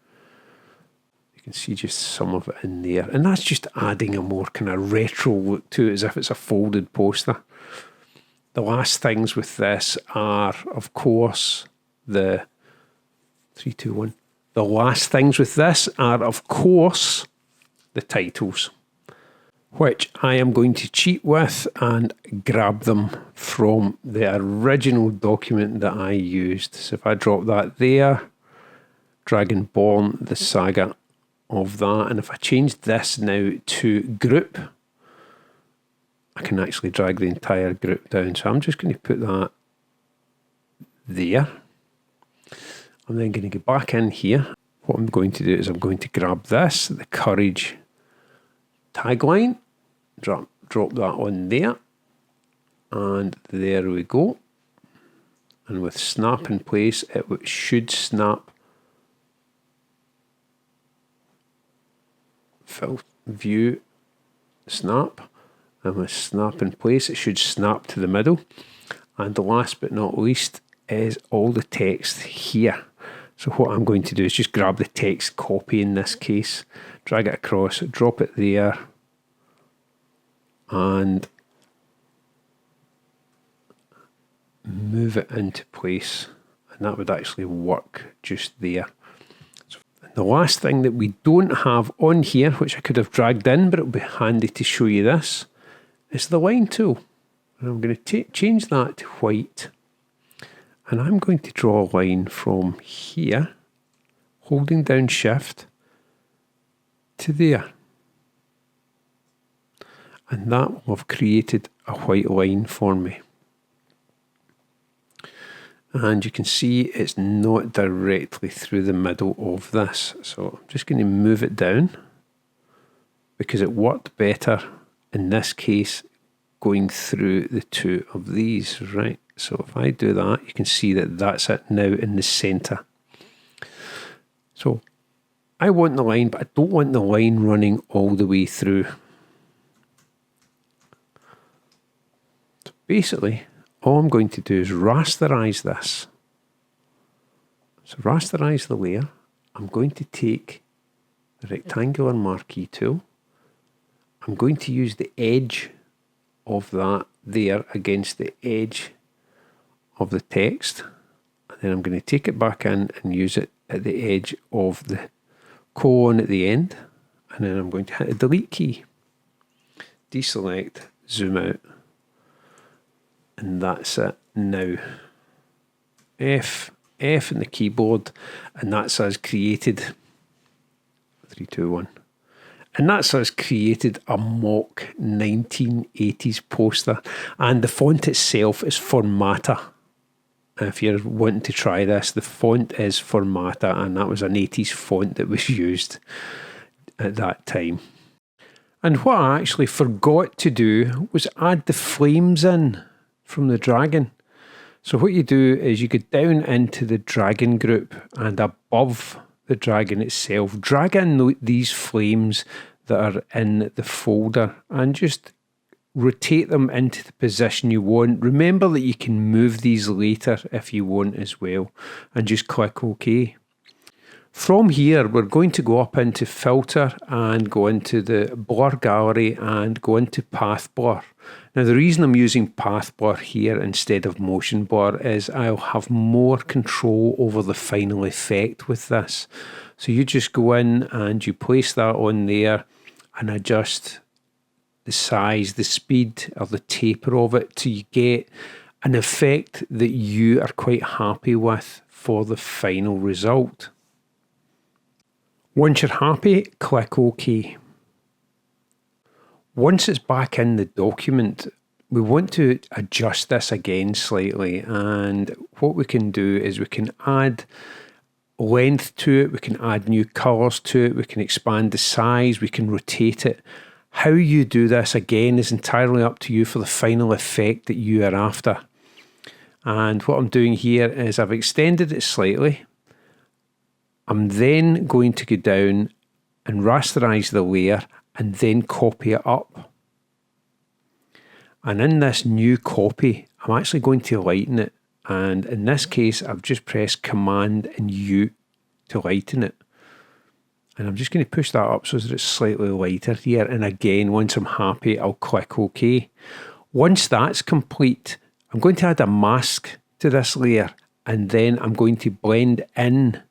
You can see just some of it in there, and that's just adding a more kind of retro look to it, as if it's a folded poster. The last things with this are, of course, the 3, 2, 1. The last things with this are, of course, the titles, which I am going to cheat with and grab them from the original document that I used. So if I drop that there, Dragonborn, the saga of that, and if I change this now to group, I can actually drag the entire group down. So I'm just going to put that there. I'm then going to go back in here. What I'm going to do is I'm going to grab this, the Courage tagline, drop that on there, and there we go. And with snap in place, it should snap. Fill, view, snap, and with snap in place, it should snap to the middle. And the last but not least is all the text here. So what I'm going to do is just grab the text copy in this case, drag it across, drop it there, and move it into place. And that would actually work just there. So the last thing that we don't have on here, which I could have dragged in, but it'll be handy to show you this, is the line tool. And I'm going to change that to white. And I'm going to draw a line from here, holding down Shift, to there. And that will have created a white line for me. And you can see it's not directly through the middle of this. So I'm just going to move it down because it worked better in this case going through the two of these, right? So if I do that, you can see that that's it now in the centre. So I want the line, but I don't want the line running all the way through. So basically, all I'm going to do is rasterize this. So rasterize the layer. I'm going to take the rectangular marquee tool. I'm going to use the edge of that there against the edge of the text. And then I'm going to take it back in and use it at the edge of the colon at the end. And then I'm going to hit the delete key. Deselect, zoom out. And that's it now. F in the keyboard, and that's us created 3, 2, 1. And that's us created a mock 1980s poster. And the font itself is Formata. If you're wanting to try this, the font is Formata, and that was an 80s font that was used at that time. And what I actually forgot to do was add the flames in from the dragon. So what you do is you go down into the dragon group, and above the dragon itself, drag in these flames that are in the folder and just rotate them into the position you want. Remember that you can move these later if you want as well, and just click OK. From here, we're going to go up into Filter and go into the Blur Gallery and go into Path Blur. Now, the reason I'm using Path Blur here instead of Motion Blur is I'll have more control over the final effect with this. So you just go in and you place that on there and adjust the size, the speed, or the taper of it till you get an effect that you are quite happy with for the final result. Once you're happy, click OK. Once it's back in the document, we want to adjust this again slightly, and what we can do is we can add length to it, we can add new colours to it, we can expand the size, we can rotate it. How you do this again is entirely up to you for the final effect that you are after. And what I'm doing here is I've extended it slightly. I'm then going to go down and rasterize the layer and then copy it up. And in this new copy, I'm actually going to lighten it. And in this case, I've just pressed Command and U to lighten it. And I'm just going to push that up so that it's slightly lighter here. And again, once I'm happy, I'll click OK. Once that's complete, I'm going to add a mask to this layer, and then I'm going to blend in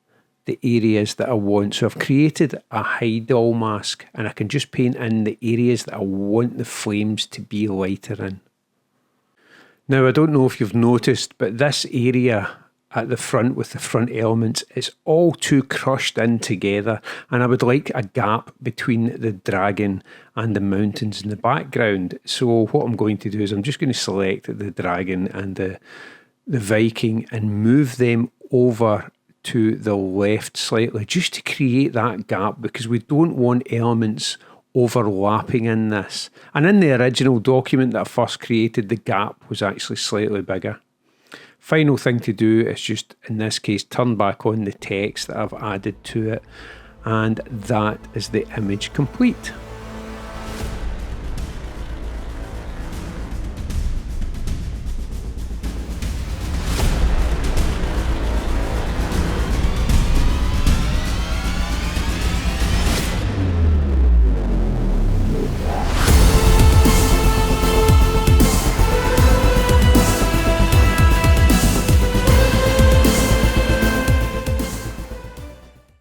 the areas that I want. So I've created a hide all mask, and I can just paint in the areas that I want the flames to be lighter in. Now, I don't know if you've noticed, but this area at the front with the front elements is all too crushed in together, and I would like a gap between the dragon and the mountains in the background. So what I'm going to do is I'm just going to select the dragon and the Viking and move them over to the left slightly, just to create that gap, because we don't want elements overlapping in this. And in the original document that I first created, the gap was actually slightly bigger. Final thing to do is just, in this case, turn back on the text that I've added to it, and that is the image complete.